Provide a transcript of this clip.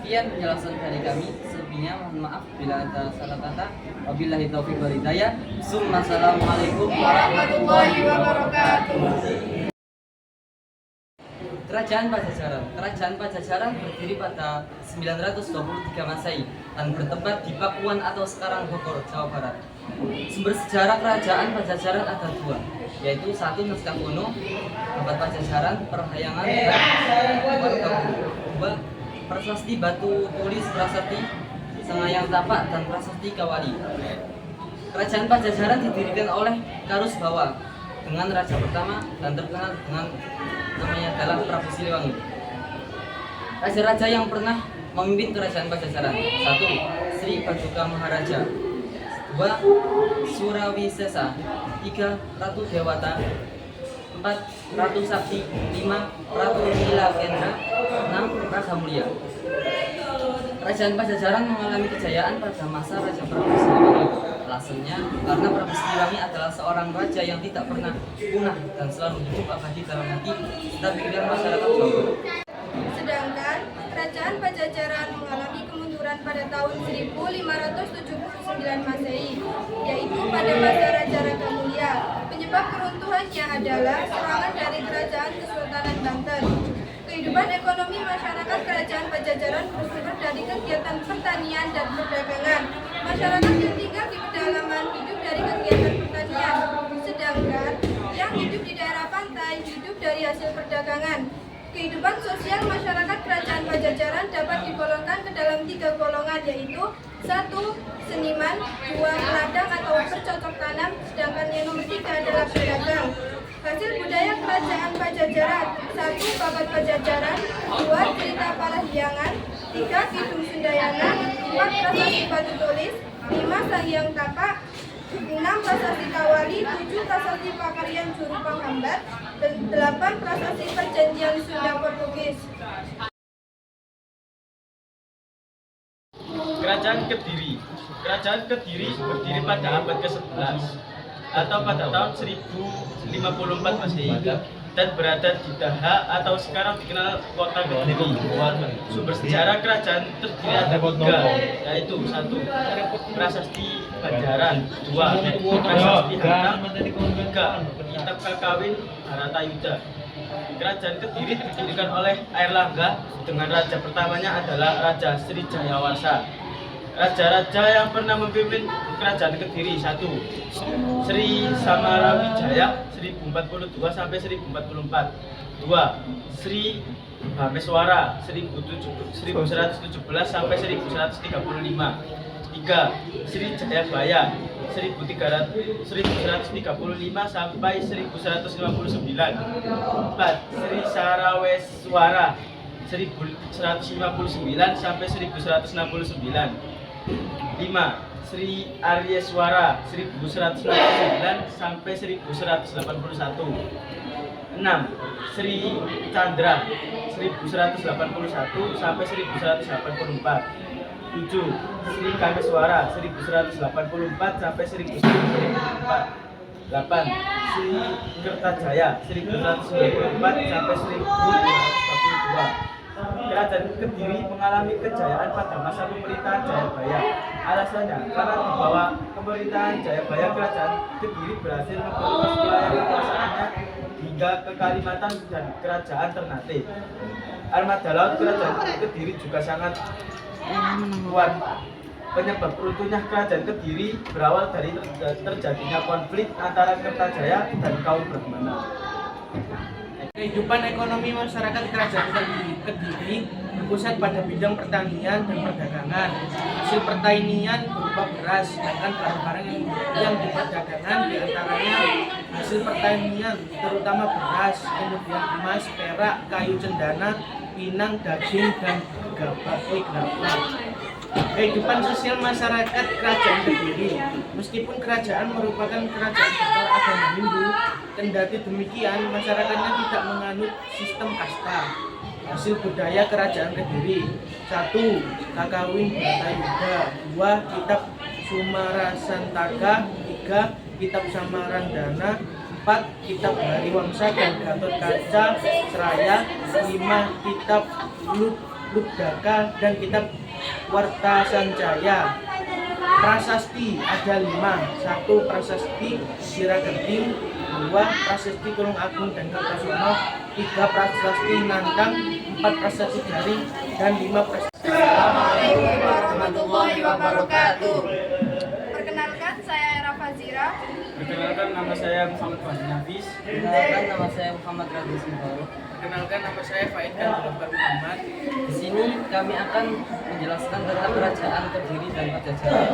Sekian penjelasan dari kami. Selebihnya mohon maaf bila ada salah kata. Wabillahi taufiq wal hidayah. Assalamualaikum warahmatullahi wabarakatuh. Kerajaan Pajajaran berdiri pada 923 Masehi dan bertempat di Pakuan atau sekarang Bogor, Jawa Barat. Sumber sejarah kerajaan Pajajaran ada dua, yaitu satu naskah kuno abad Pajajaran, Perhayangan dan Warga. Dua, prasasti batu tulis Prasasti Sengayang Tapak dan Prasasti Kawali. Kerajaan Pajajaran didirikan oleh Karus Bawa dengan raja pertama dan terkenal dengan namanya adalah Prabu Siliwangi. Raja-raja yang pernah memimpin kerajaan Pajajaran: 1. Sri Baduka Maharaja, 2. Surawisesa, 3. Ratu Dewata, 4. Ratu Sakti, 5. Ratu Nila Kendra, 6. Raja Mulia. Kerajaan Pajajaran mengalami kejayaan pada masa Raja Prabu Siliwangi. Alasannya karena Prabu Siliwangi adalah seorang raja yang tidak pernah punah dan selalu hidup abadi dalam hati serta pikiran masyarakat Jawa. Sedangkan kerajaan Pajajaran mengalami kemunduran pada tahun 1579 Masehi, yaitu pada masa Raja Ragamulya. Penyebab keruntuhannya adalah serangan dari kerajaan Kesultanan Banten. Kehidupan ekonomi masyarakat kerajaan Pajajaran bersumber dari kegiatan pertanian dan perdagangan. Masyarakat yang tinggal di pedalaman hidup dari kegiatan pertanian, sedangkan yang hidup di daerah pantai hidup dari hasil perdagangan. Kehidupan sosial masyarakat kerajaan Pajajaran dapat digolongkan ke dalam 3 golongan, yaitu 1. Seniman, 2. Peladang atau bercocok tanam, sedangkan yang nomor 3 adalah pedagang. Hasil budaya kerajaan Pajajaran: 1. Babat Pajajaran, 2. Cerita Parahyangan, 3. Kidung Sundayana, 4. Prasasti Batu Tulis, 5. Sanghyang Tapak, 6. Prasasti Kawali, 7. Prasasti Pakarian Juru Penghambat, dan 8. Prasasti Perjanjian Sunda Portugis. Kerajaan Kediri berdiri pada abad ke-11 atau pada tahun 1054 Masehi dan berada di Daha atau sekarang dikenal kota Kediri. Sumber sejarah kerajaan terdiri ada 3, yaitu 1. Prasasti Banjaran, 2. Prasasti Hantam, 3. Kitab Kakawin Haratayuda. Kerajaan Kediri didirikan oleh Airlangga dengan raja pertamanya adalah Raja Sri Jayawarsa. Raja-raja yang pernah memimpin kerajaan Kediri: 1. Sri Samarawijaya 1042 sampai 1044. 2. Sri Bhameswara 1117 sampai 1135. 3. Sri Jayabaya 1135 sampai 1159. 4. Sri Saraweswara 1159 sampai 1169. 5. Sri Aryeswara 1169 sampai 1181. 6. Sri Chandra 1181 sampai 1184. 7. Sri Kameswara 1184 sampai 1184. 8. Sri Kertajaya 1194 sampai 1242. Kerajaan Kediri mengalami kejayaan pada masa pemerintahan Jayabaya. Alasannya karena di bawah pemerintahan Jayabaya, kerajaan Kediri berhasil memperluas wilayah kekuasaannya hingga ke Kalimantan dan kerajaan Ternate. Armada laut kerajaan Kediri juga sangat kuat. Penyebab runtuhnya kerajaan Kediri berawal dari terjadinya konflik antara Kertajaya dan kaum Brahmana. Kehidupan ekonomi masyarakat kerajaan Kediri berpusat pada bidang pertanian dan perdagangan. Hasil pertanian berupa beras, sedangkan barang-barang yang diperdagangkan diantaranya hasil pertanian terutama beras, kemudian emas, perak, kayu cendana, pinang, daging, dan gabah. Kehidupan sosial masyarakat kerajaan Kediri. Meskipun kerajaan merupakan kerajaan beragama Hindu, kendati demikian masyarakatnya tidak menganut sistem kasta. Hasil budaya kerajaan Kediri: 1. Kakawin Haratayuda, 2. Kitab Sumarasantaka, 3. Kitab Samarandana, 4. Kitab Hariwangsa dan Gatot Kaca Seraya, 5. Kitab Ludaka, dan kitab Warta Sancaya. Prasasti ada 5. 1. Prasasti Siragenting, 2. Prasasti Tulung Agung dan Kertosono, 3. Prasasti Nantang, 4. Prasasti Garing, dan 5. Prasasti. Assalamualaikum warahmatullahi wabarakatuh. Perkenalkan, saya Era Fazira. Perkenalkan, nama saya Muhammad Fahmi Nafis. Perkenalkan, nama saya Muhammad Radis Mubarak. Perkenalkan, nama saya Faid Kanjilokar Muhammad. Di sini kami akan menjelaskan tentang kerajaan Kediri dan Pajajaran.